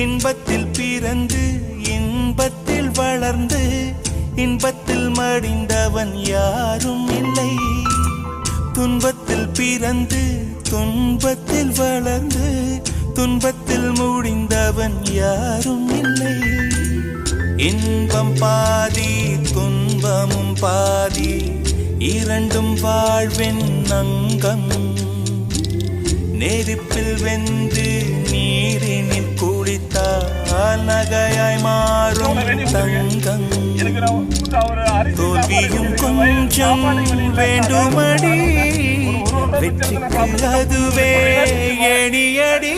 இன்பத்தில் பிறந்து இன்பத்தில் வளர்ந்து இன்பத்தில் மடிந்தவன் யாரும் இல்லை. துன்பத்தில் பிறந்து துன்பத்தில் வளர்ந்து துன்பத்தில் முடிந்தவன் யாரும் இல்லை. இன்பம் பாதி துன்பமும் பாதி இரண்டும் வாழ்வின் அங்கம். நெருப்பில் வெந்து நீரினில் குளித்தால் நகையாய் மாறும் தங்கம். தோல்வியும் கொஞ்சம் வேண்டுமடி, வெற்றிக்கு அதுவே எணியடி.